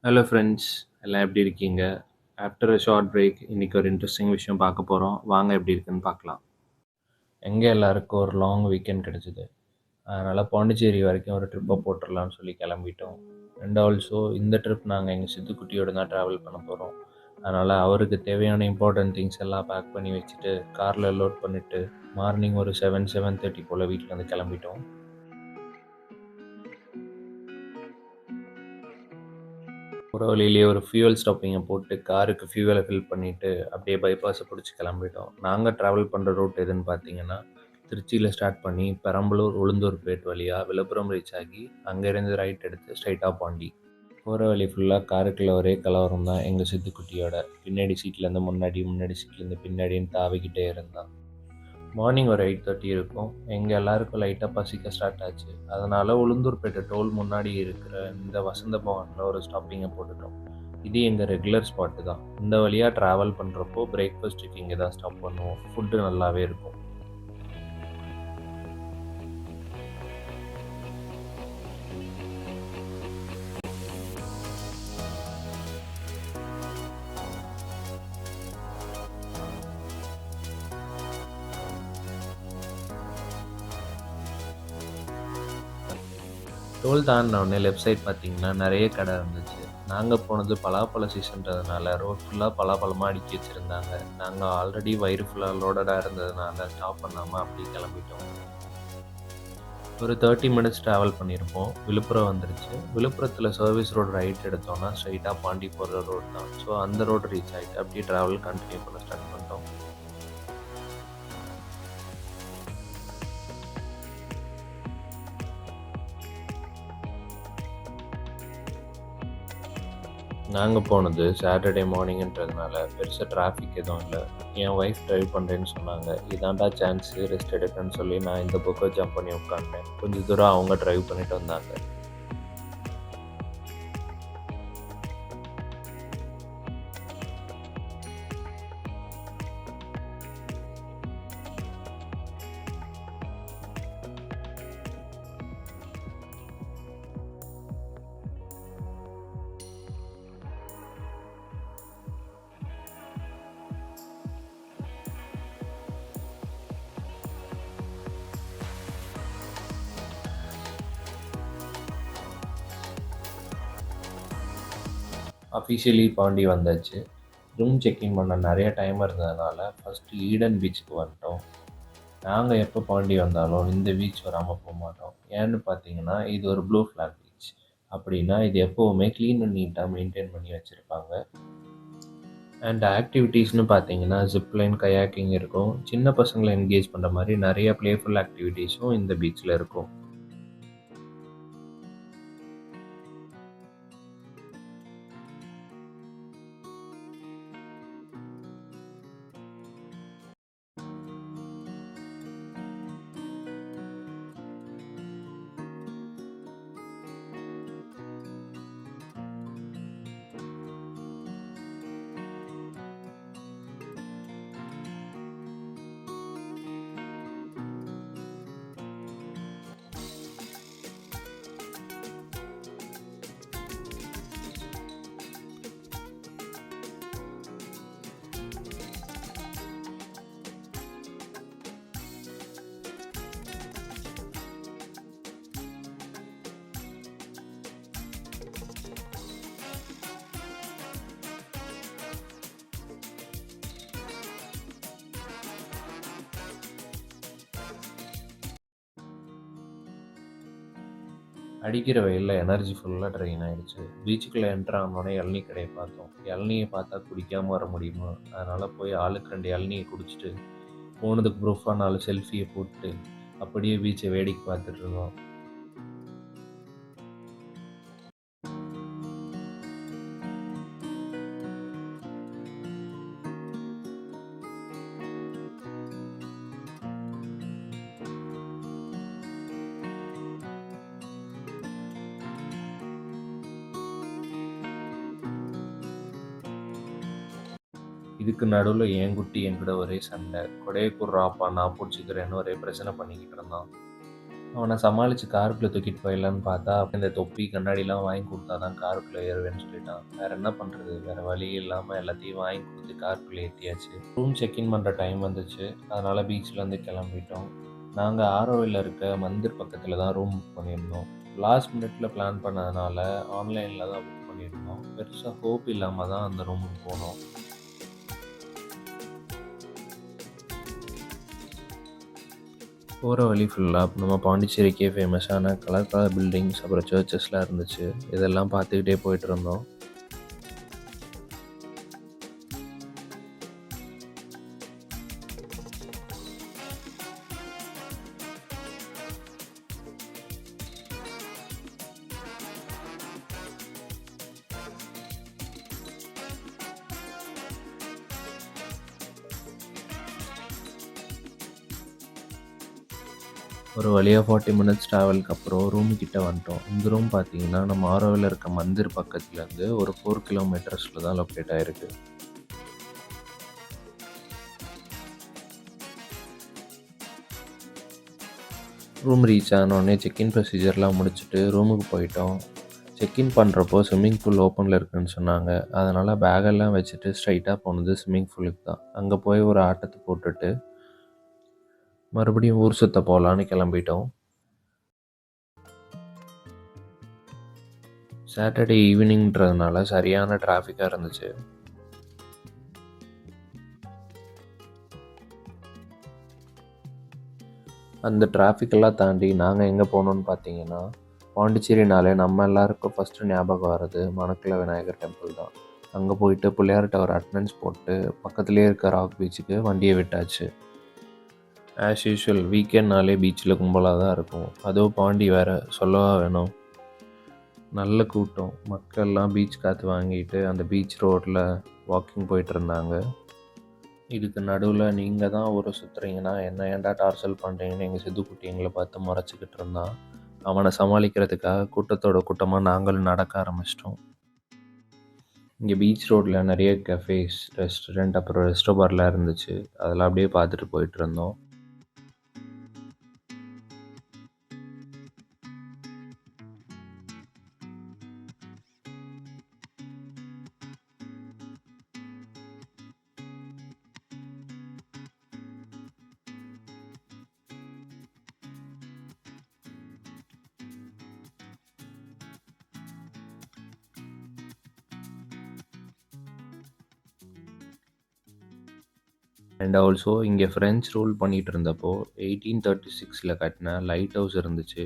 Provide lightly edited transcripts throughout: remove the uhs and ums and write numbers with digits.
Hello friends, எல்லாம் எப்படி இருக்கீங்க? ஆஃப்டர் அ ஷார்ட் பிரேக் இன்னைக்கு ஒரு இன்ட்ரெஸ்டிங் விஷயம் பார்க்க போறோம். வாங்க எப்படி இருக்குன்னு பார்க்கலாம். எங்க எல்லாருக்கும் ஒரு லாங் வீக்கெண்ட் கிடைச்சது. அதனால பாண்டிச்சேரி வரைக்கும் ஒரு ட்ரிப்பை போட்டுடலாம்னு சொல்லி கிளம்பிட்டோம். அண்ட் ஆல்சோ இந்த ட்ரிப் நாங்கள் எங்கள் சித்துக்குட்டியோட தான் ட்ராவல் பண்ண போகிறோம். அதனால் அவருக்கு தேவையான இம்பார்ட்டன்ட் திங்ஸ் எல்லாம் பேக் பண்ணி வச்சுட்டு காரில் லோட் பண்ணிவிட்டு மார்னிங் ஒரு 7:30 போல் வீட்டிலேருந்து கிளம்பிட்டோம். போகிற வழியிலேயே ஒரு ஃபியூவல் ஸ்டாப்பிங்கை போட்டு காருக்கு ஃபியூவலை ஃபில் பண்ணிவிட்டு அப்படியே பைபாஸை பிடிச்சி கிளம்பிட்டோம். நாங்கள் ட்ராவல் பண்ணுற ரூட் எதுன்னு பார்த்தீங்கன்னா, திருச்சியில் ஸ்டார்ட் பண்ணி பெரம்பலூர் உளுந்தூர்பேட் வழியாக விழுப்புரம் ரீச் ஆகி அங்கேருந்து ரைட் எடுத்து ஸ்ட்ரைட்டாக பாண்டி. போகிற வழி ஃபுல்லாக காருக்குள்ள ஒரே கலவரம் தான். எங்கள் சித்துக்குட்டியோட பின்னாடி சீட்லேருந்து முன்னாடி, முன்னாடி சீட்லேருந்து பின்னாடின்னு தாவிக்கிட்டே இருந்தான். மார்னிங் ஒரு 8:30 இருக்கும். எங்கள் எல்லாருக்கும் லைட்டாக பசிக்க ஸ்டார்ட் ஆச்சு. அதனால் உளுந்தூர்பேட்டை டோல் முன்னாடி இருக்கிற இந்த வசந்த பவனில் ஒரு ஸ்டாப்பிங்கை போட்டுட்டோம். இது எங்கள் ரெகுலர் ஸ்பாட்டு தான். இந்த வழியாக ட்ராவல் பண்ணுறப்போ பிரேக்ஃபாஸ்ட்டுக்கு இங்கே தான் ஸ்டாப் பண்ணுவோம். ஃபுட்டு நல்லாவே இருக்கும். டோல் தாண்டின உடனே லெஃப்ட் சைட் பார்த்தீங்கன்னா நிறைய கடை இருந்துச்சு. நாங்கள் போனது பலாப்பழ சீசன்றதுனால ரோட் ஃபுல்லாக பலாப்பழமாக அடுக்கி வச்சுருந்தாங்க. நாங்கள் ஆல்ரெடி வயிறு ஃபுல்லாக லோடடாக இருந்ததுனால ஸ்டாப் பண்ணாமல் அப்படியே கிளம்பிட்டோம். ஒரு 30 மினிட்ஸ் ட்ராவல் பண்ணியிருப்போம். விழுப்புரம் வந்துருச்சு. விழுப்புரத்தில் சர்வீஸ் ரோடு ரைட் எடுத்தோம்னா ஸ்ட்ரைட்டாக பாண்டி போகிற ரோடு தான். ஸோ அந்த ரோடு ரீச் ஆகிட்டு அப்படியே ட்ராவல் கண்டினியூ பண்ண ஸ்டார்ட் பண்ணிட்டோம். நாங்கள் போனது சாட்டர்டே மார்னிங்ன்றதுனால பெருசாக டிராஃபிக் எதுவும் இல்லை. என் ஒய்ஃப் ட்ரைவ் பண்ணுறேன்னு சொன்னாங்க. இதாண்டா சான்ஸு ரெஸ்ட் எடுக்கன்னு சொல்லி நான் இந்த பக்கம் ஜம்ப் பண்ணி உட்காந்தேன். கொஞ்சம் தூரம் அவங்க ட்ரைவ் பண்ணிட்டு வந்தாங்க. அஃபிஷியலி பாண்டி வந்தாச்சு. ரூம் செக்இன் பண்ண நிறைய டைம் இருந்ததுனால ஃபஸ்ட்டு ஈடன் பீச்சுக்கு வந்துட்டோம். நாங்கள் எப்போ பாண்டி வந்தாலும் இந்த பீச் வராமல் போக மாட்டோம். ஏன்னு பார்த்தீங்கன்னா இது ஒரு ப்ளூ ஃப்ளாக் பீச். அப்படின்னா இது எப்போவுமே க்ளீன் அண்ட் நீட்டாக மெயின்டைன் பண்ணி வச்சுருப்பாங்க. அண்ட் ஆக்டிவிட்டீஸ்னு பார்த்தீங்கன்னா ஜிப்லைன் கயாக்கிங் இருக்கும். சின்ன பசங்களை என்கேஜ் பண்ணுற மாதிரி நிறைய ப்ளேஃபுல் ஆக்டிவிட்டீஸும் இந்த பீச்சில் இருக்கும். அடிக்கிற வெயிலில் எனர்ஜி ஃபுல்லாக ட்ரெயின் ஆகிடுச்சு. பீச்சுக்குள்ளே என்ட்ரு ஆனோடனே இளநீ கடையை பார்த்தோம். இளநியை பார்த்தா குடிக்காமல் வர முடியுமா? அதனால் போய் ஆளுக்கு 2 இளநியை குடிச்சிட்டு போனதுக்கு ப்ரூஃபாக 4 செல்ஃபியை போட்டு அப்படியே பீச்சை வேடிக்கை பார்த்துட்டு இருந்தோம். இதுக்கு நடுவில் என் குட்டி என் கூட ஒரே சண்டை. கொடையை குட்றாப்பா நான் பிடிச்சிக்கிறேன்னு ஒரே பிரச்சனை பண்ணிக்கிட்டு இருந்தான். அவன சமாளிச்சு காருக்குள்ள தூக்கிட்டு போயிடலான்னு பார்த்தா, இந்த தொப்பி, கண்ணாடிலாம் வாங்கி குடுத்தா தான் காருக்குள்ள ஏறுவேன்னு சொல்லிட்டான். வேற என்ன பண்றது? வேற வழி இல்லாம எல்லாத்தையும் வாங்கி குடுத்து காருக்குள்ள ஏத்தியாச்சு. ரூம் செக் இன் பண்ற டைம் வந்துச்சு. அதனால பீச்லேருந்து கிளம்பிட்டோம். நாங்க ஆரோவில்ல இருக்க மந்திர் பக்கத்துல தான் ரூம் புக் பண்ணியிருந்தோம். லாஸ்ட் மினிட்ல பிளான் பண்ணதுனால ஆன்லைன்ல தான் புக் பண்ணியிருந்தோம். பெருசா ஹோப் இல்லாம தான் அந்த ரூமுக்கு போனோம். போகிற வழி ஃபுல்லாக நம்ம பாண்டிச்சேரிக்கே ஃபேமஸான கலர் கலர் பில்டிங்ஸ் அப்புறம் சர்ச்சஸ்லாம் இருந்துச்சு. இதெல்லாம் பார்த்துக்கிட்டே போயிட்டு இருந்தோம். ஒரு வழியாக 40 மினிட்ஸ் ட்ராவலுக்கு அப்புறம் ரூம் கிட்ட வந்துட்டோம். இந்த ரூம் பார்த்தீங்கன்னா நம்ம ஆரோவில் இருக்க மந்திர் பக்கத்துலேருந்து ஒரு 4 கிலோமீட்டர்ஸில் தான் லொக்கேட் ஆகிருக்கு. ரூம் ரீச் ஆனோடனே செக்இன் ப்ரொசீஜர்லாம் முடிச்சுட்டு ரூமுக்கு போயிட்டோம். செக்இன் பண்ணுறப்போ ஸ்விம்மிங் பூல் ஓப்பனில் இருக்குதுன்னு சொன்னாங்க. அதனால் பேகெல்லாம் வச்சுட்டு ஸ்ட்ரைட்டாக போனது ஸ்விம்மிங் பூலுக்கு தான். அங்கே போய் ஒரு ஆட்டத்தை போட்டுட்டு மறுபடியும் ஊர் சுற்ற போகலான்னு கிளம்பிட்டோம். சாட்டர்டே ஈவினிங்கிறதுனால சரியான டிராஃபிக்காக இருந்துச்சு. அந்த டிராஃபிக்கெல்லாம் தாண்டி நாங்கள் எங்கே போனோம்னு பார்த்தீங்கன்னா, பாண்டிச்சேரினாலே நம்ம எல்லாருக்கும் ஃபஸ்ட்டு ஞாபகம் வர்றது மணக்குள விநாயகர் டெம்பிள் தான். அங்கே போயிட்டு பிள்ளையார்கிட்ட ஒரு அட்டெண்டன்ஸ் போட்டு பக்கத்துலேயே இருக்க ராக் பீச்சுக்கு வண்டியை விட்டாச்சு. ஆஸ் யூஷுவல் வீக்கெண்ட்னாலே பீச்சில் கும்பலாக தான் இருக்கும். அதுவும் பாண்டி வேறு சொல்லவா வேணும். நல்ல கூட்டம். மக்கள்லாம் பீச் காற்று வாங்கிட்டு அந்த பீச் ரோட்டில் வாக்கிங் போயிட்டு இருந்தாங்க. இதுக்கு நடுவில் நீங்கள் தான் ஊரை சுற்றுறீங்கன்னா என்ன ஏன்டா டார்ச்சல் பண்ணுறீங்கன்னு எங்கள் சித்துக்குட்டி எங்களை பார்த்து முறைச்சிக்கிட்டு இருந்தான். அவனை சமாளிக்கிறதுக்காக கூட்டத்தோட கூட்டமாக நாங்களும் நடக்க ஆரம்பிச்சிட்டோம். இங்கே பீச் ரோட்டில் நிறைய கஃபேஸ், ரெஸ்டாரண்ட் அப்புறம் ரெஸ்டோ பார்லாம் இருந்துச்சு. அதெல்லாம் அப்படியே பார்த்துட்டு போயிட்டு இருந்தோம். அண்ட் ஆல்சோ இங்கே ஃப்ரெஞ்ச் ரூல் பண்ணிகிட்டு இருந்தப்போ 1836 கட்டின லைட் ஹவுஸ் இருந்துச்சு.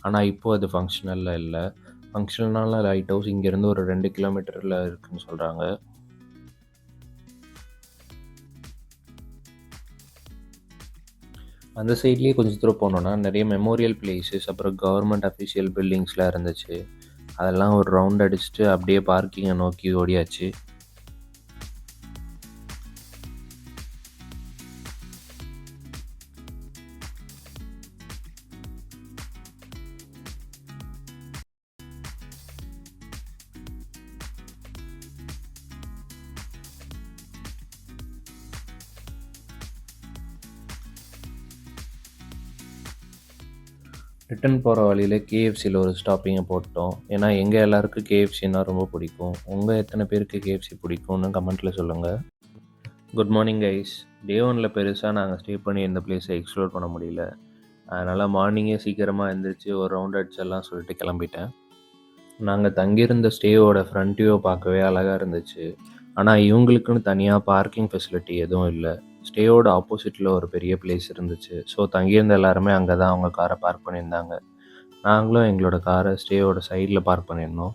ஆனால் இப்போது அது ஃபங்க்ஷனலில் இல்லை. ஃபங்க்ஷனலான லைட் ஹவுஸ் இங்கேருந்து ஒரு 2 கிலோமீட்டரில் இருக்குதுன்னு சொல்கிறாங்க. அந்த சைட்லேயே கொஞ்சம் தூரம் போனோன்னா நிறைய மெமோரியல் பிளேசஸ் அப்புறம் கவர்மெண்ட் அஃபிஷியல் பில்டிங்ஸ்லாம் இருந்துச்சு. அதெல்லாம் ஒரு ரவுண்ட் அடிச்சுட்டு அப்படியே பார்க்கிங்கை நோக்கி ஓடியாச்சு. ரிட்டர்ன் போகிற வழியில் கேஎஃப்சியில் ஒரு ஸ்டாப்பிங்கை போட்டோம். ஏன்னா எங்கள் எல்லாருக்கும் கேஎஃப்சின்னா ரொம்ப பிடிக்கும். உங்கள் எத்தனை பேருக்கு கேஎஃப்சி பிடிக்கும்னு கமெண்ட்டில் சொல்லுங்கள். Good morning guys. டே 1ல் பெருசாக நாங்கள் ஸ்டே பண்ணி இந்த பிளேஸை எக்ஸ்ப்ளோர் பண்ண முடியல. அதனால் மார்னிங்கே சீக்கிரமாக எழுந்திரிச்சு ஒரு ரவுண்ட் அடிச்செல்லாம் சொல்லிட்டு கிளம்பிட்டேன். நாங்கள் தங்கியிருந்த ஸ்டேயோட ஃப்ரண்ட் வியூவை பார்க்கவே அழகாக இருந்துச்சு. ஆனால் இவங்களுக்குன்னு தனியாக பார்க்கிங் ஃபெசிலிட்டி எதுவும் இல்லை. ஸ்டேயோட ஆப்போசிட்டில் ஒரு பெரிய பிளேஸ் இருந்துச்சு. ஸோ தங்கியிருந்த எல்லாருமே அங்கே தான் அவங்க காரை பார்க் பண்ணியிருந்தாங்க. நாங்களும் எங்களோட காரை ஸ்டேயோட சைடில் பார்க் பண்ணியிருந்தோம்.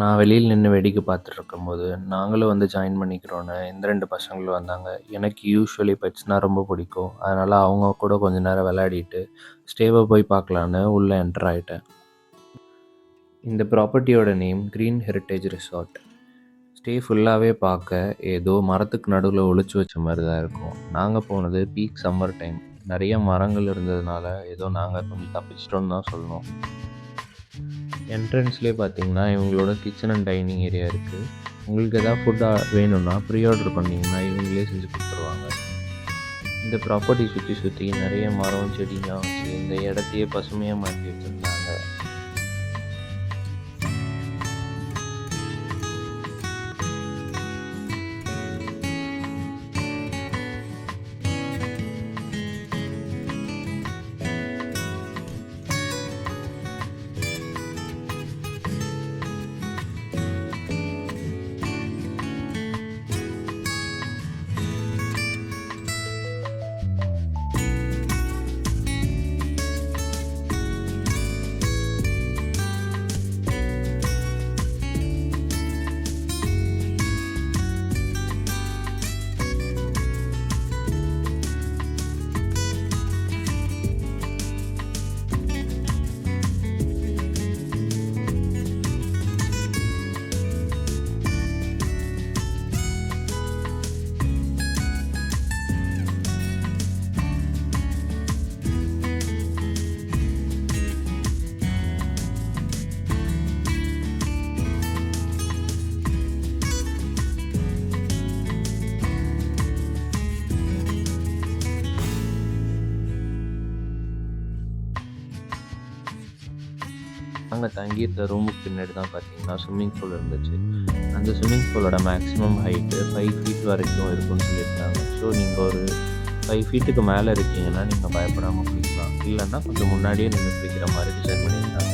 நான் வெளியில் நின்று வேடிக்கை பார்த்துட்டு இருக்கும்போது நாங்களும் வந்து ஜாயின் பண்ணிக்கிறோன்னு இந்த 2 பசங்களும் வந்தாங்க. எனக்கு யூஸ்வலி பெட்ஸ்னால் ரொம்ப பிடிக்கும். அதனால் அவங்க கூட கொஞ்சம் நேரம் விளையாடிட்டு ஸ்டேவை போய் பார்க்கலான்னு உள்ளே என்டர் ஆகிட்டேன். இந்த ப்ராப்பர்ட்டியோட name green heritage resort. Stay ஃபுல்லாகவே பார்க்க ஏதோ மரத்துக்கு நடுவில் ஒளிச்சு வச்ச மாதிரி தான் இருக்கும். நாங்கள் போனது பீக் சம்மர் டைம். நிறைய மரங்கள் இருந்ததுனால ஏதோ நாங்கள் கொஞ்சம் தப்பிச்சிட்டோன்னு தான் சொல்லணும். என்ட்ரன்ஸ்லேயே பார்த்தீங்கன்னா இவங்களோட கிச்சன் அண்ட் டைனிங் ஏரியா இருக்குது. உங்களுக்கு எதாவது ஃபுட்டாக வேணும்னா ப்ரீ ஆர்டர் பண்ணிங்கன்னா இவங்களே செஞ்சு கொடுத்துருவாங்க. இந்த ப்ராப்பர்ட்டி சுற்றி நிறைய மரம் செடிலாம் வச்சு இந்த இடத்தையே பசுமையாக மாற்றி வச்சுருந்தாங்க. நாங்கள் தங்கியிருந்த ரூமுக்கு பின்னாடி தான் பார்த்தீங்கன்னா ஸ்விம்மிங் பூல் இருந்துச்சு. அந்த ஸ்விம்மிங் பூலோட மேக்ஸிமம் ஹைட்டு 5 ஃபீட் வரைக்கும் இருக்குன்னு சொல்லியிருந்தாங்க. ஸோ நீங்கள் ஒரு 5 ஃபீட்டுக்கு மேலே இருக்கீங்கன்னா நீங்கள் பயப்படாமல் குளிக்கலாம். இல்லைன்னா கொஞ்சம் முன்னாடியே நின்று குளிக்கிற மாதிரி டிசைன் பண்ணியிருந்தாங்க.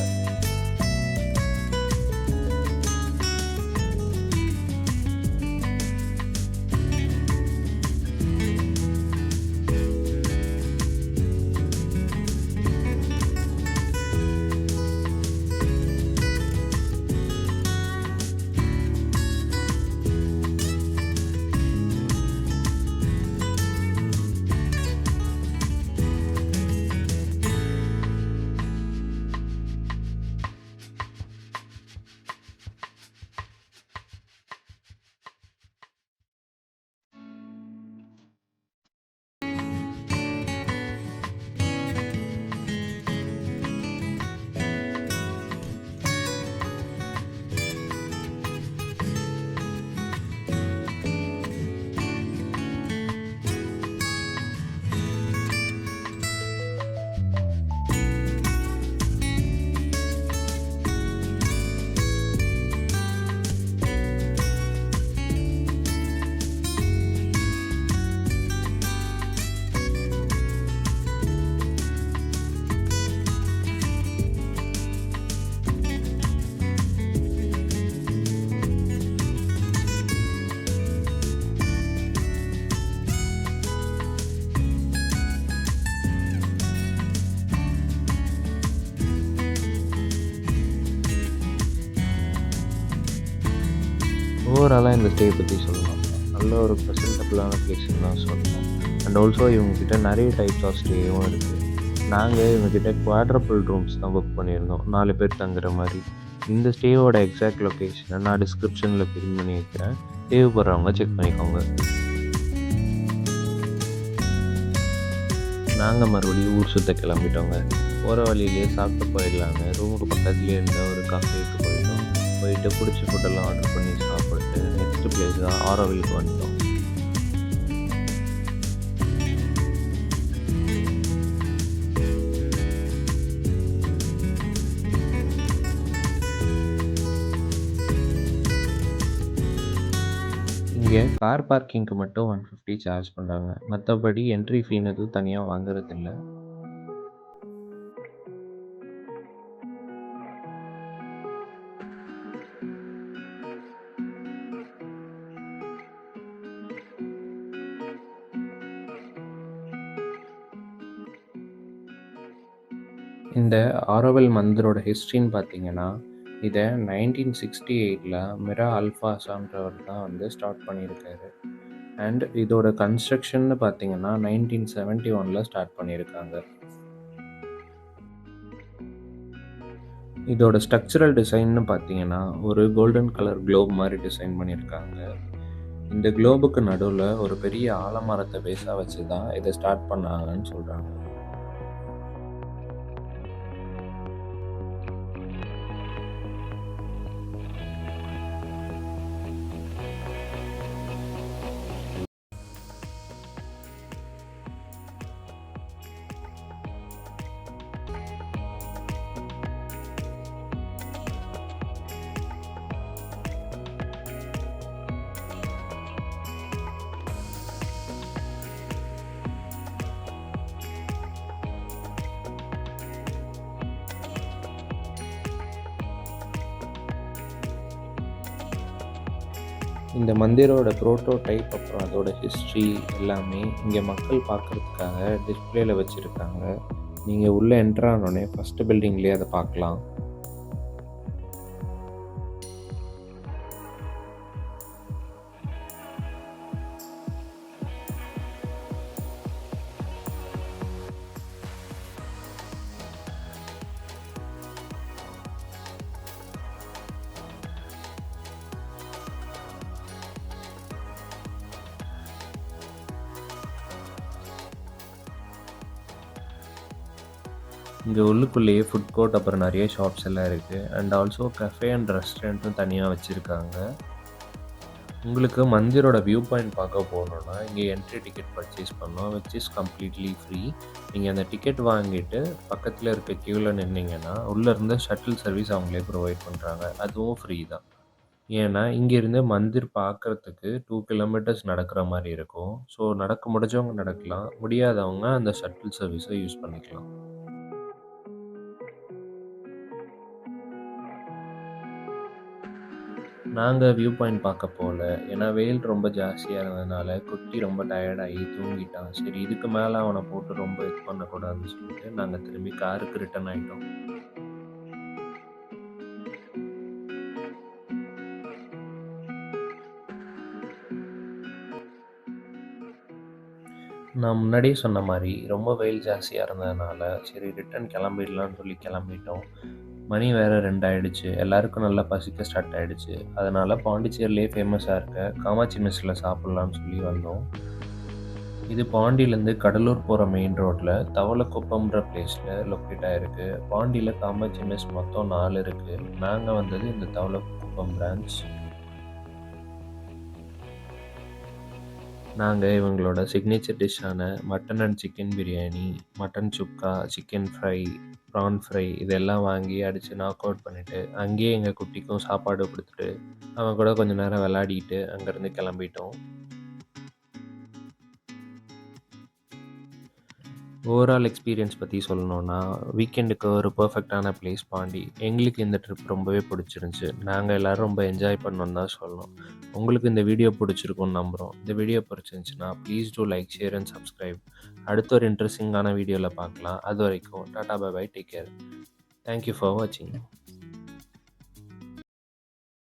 ஓவராலாக இந்த ஸ்டே பற்றி சொல்லலாம். நல்ல ஒரு ப்ரெசன்டபுளான பிளேஸ்ன்னு தான் சொல்லணும். அண்ட் ஆல்சோ இவங்ககிட்ட நிறைய டைப்ஸ் ஆஃப் ஸ்டேவும் இருக்குது. நாங்கள் இவங்ககிட்ட குவாட்ரபிள் ரூம்ஸ் தான் புக் பண்ணியிருந்தோம், 4 பேர் தங்குற மாதிரி. இந்த ஸ்டேவோட எக்ஸாக்ட் லொக்கேஷனை நான் டிஸ்கிரிப்ஷனில் பின் பண்ணி வைக்கிறேன். தேவைப்படுறவங்க செக் பண்ணிக்கோங்க. நாங்கள் மறுபடியும் ஊர் சுற்ற கிளம்பிட்டோங்க. போகிற வழியிலேயே சாப்பிட்டு போயிடலான்னு ரூமுக்கு பக்கத்துலேயே இருந்த ஒரு காஃபேக்கு போயிட்டோம். போயிட்டு பிடிச்ச ஃபுட்டெல்லாம் ஆர்டர் பண்ணி சாப்பிட்டு நெக்ஸ்ட் பிளேஸாக ஆரோவிலுக்கு வந்துட்டோம். இங்கே கார் பார்க்கிங்க்கு மட்டும் 150 சார்ஜ் பண்ணுறாங்க. மற்றபடி என்ட்ரி ஃபீன்னு எதுவும் தனியாக வாங்குறதில்ல. இந்த ஆரோவில் மந்திரோட ஹிஸ்ட்ரின்னு பார்த்தீங்கன்னா, இதை 1968ல் மிரா அல்ஃபாஸான்றவர் தான் வந்து ஸ்டார்ட் பண்ணியிருக்காரு. அண்ட் இதோட கன்ஸ்ட்ரக்ஷன்னு பார்த்தீங்கன்னா 1971ல் ஸ்டார்ட் பண்ணியிருக்காங்க. இதோட ஸ்ட்ரக்சரல் டிசைன்னு பார்த்தீங்கன்னா ஒரு கோல்டன் கலர் குளோப் மாதிரி டிசைன் பண்ணியிருக்காங்க. இந்த குளோபுக்கு நடுவில் ஒரு பெரிய ஆலமரத்தை பேஸாக வச்சு தான் இதை ஸ்டார்ட் பண்ணாங்கன்னு சொல்கிறாங்க. இந்த மந்திரோட புரோட்டோடைப் அப்புறம் அதோட ஹிஸ்ட்ரி எல்லாமே இங்கே மக்கள் பார்க்குறதுக்காக டிஸ்பிளேல வச்சுருக்காங்க. நீங்கள் உள்ளே என்டர் ஆனோடனே ஃபஸ்ட்டு பில்டிங்லேயே அதை பார்க்கலாம். இங்கே உள்ளுக்குள்ளேயே ஃபுட் கோர்ட் அப்புறம் நிறைய ஷாப்ஸ் எல்லாம் இருக்குது. அண்ட் ஆல்சோ கஃபே அண்ட் ரெஸ்டாரண்ட்டும் தனியாக வச்சுருக்காங்க. உங்களுக்கு மந்திரோட வியூ பாயிண்ட் பார்க்க போகணுன்னா இங்கே என்ட்ரி டிக்கெட் பர்ச்சேஸ் பண்ணோம், விச் இஸ் கம்ப்ளீட்லி ஃப்ரீ. நீங்கள் அந்த டிக்கெட் வாங்கிட்டு பக்கத்தில் இருக்க க்யூவில் நின்னீங்கன்னா உள்ளேருந்து ஷட்டில் சர்வீஸ் அவங்களே ப்ரொவைட் பண்ணுறாங்க. அதுவும் ஃப்ரீ தான். ஏன்னா இங்கேருந்து மந்திர் பார்க்குறதுக்கு 2 கிலோமீட்டர்ஸ் நடக்கிற மாதிரி இருக்கும். ஸோ நடக்க முடிஞ்சவங்க நடக்கலாம், முடியாதவங்க அந்த ஷட்டில் சர்வீஸை யூஸ் பண்ணிக்கலாம். நாங்கள் வியூ பாயிண்ட் பார்க்க போகல. ஏன்னா வெயில் ரொம்ப ஜாஸ்தியாக இருந்ததுனால குட்டி ரொம்ப டயர்டாகி தூங்கிட்டான். சரி இதுக்கு மேலே அவனை போட்டு ரொம்ப இது பண்ணக்கூடாதுன்னு சொல்லிட்டு நாங்கள் திரும்பி காருக்கு ரிட்டர்ன் ஆகிட்டோம். நான் முன்னாடியே சொன்ன மாதிரி ரொம்ப வெயில் ஜாஸ்தியாக இருந்ததுனால சரி ரிட்டர்ன் கிளம்பிடலான்னு சொல்லி கிளம்பிட்டோம். மணி வேறு 2 ஆகிடுச்சு. எல்லாருக்கும் நல்லா பசிக்க ஸ்டார்ட் ஆகிடுச்சு. அதனால் பாண்டிச்சேரியிலே ஃபேமஸாக இருக்க காமாட்சி மெஸ்ஸில் சாப்பிட்லான்னு சொல்லி வந்தோம். இது பாண்டியிலேருந்து கடலூர் போகிற மெயின் ரோட்டில் தவளக்குப்பம்ன்ற பிளேஸில் லொக்கேட் ஆகிருக்கு. பாண்டியில் காமாட்சி மெஸ் மொத்தம் 4 இருக்குது. நாங்கள் வந்தது இந்த தவளக்குப்பம் பிரான்ச். நாங்கள் இவங்களோட சிக்னேச்சர் டிஷ்ஷான mutton and chicken biryani, mutton chukka, chicken fry, prawn fry இதெல்லாம் வாங்கி அடித்து நாக் அவுட் பண்ணிவிட்டு அங்கேயே எங்கள் குட்டிக்கும் சாப்பாடு கொடுத்துட்டு அவன் கூட கொஞ்சம் நேரம் விளையாடிட்டு அங்கேருந்து கிளம்பிட்டோம். ஓவரால் எக்ஸ்பீரியன்ஸ் பற்றி சொல்லணுன்னா வீக்கெண்டுக்கு ஒரு பர்ஃபெக்டான பிளேஸ் பாண்டி. எங்களுக்கு இந்த ட்ரிப் ரொம்பவே பிடிச்சிருந்துச்சி. நாங்கள் எல்லோரும் ரொம்ப என்ஜாய் பண்ணோன்னு தான் சொல்லணும். உங்களுக்கு இந்த வீடியோ பிடிச்சிருக்குன்னு நம்புகிறோம். இந்த வீடியோ பிடிச்சிருந்துச்சின்னா please do like, share and subscribe. அடுத்த ஒரு இன்ட்ரெஸ்டிங்கான வீடியோவில் பார்க்கலாம். அது வரைக்கும் tata, bye bye, take care. Thank you for வாட்சிங்.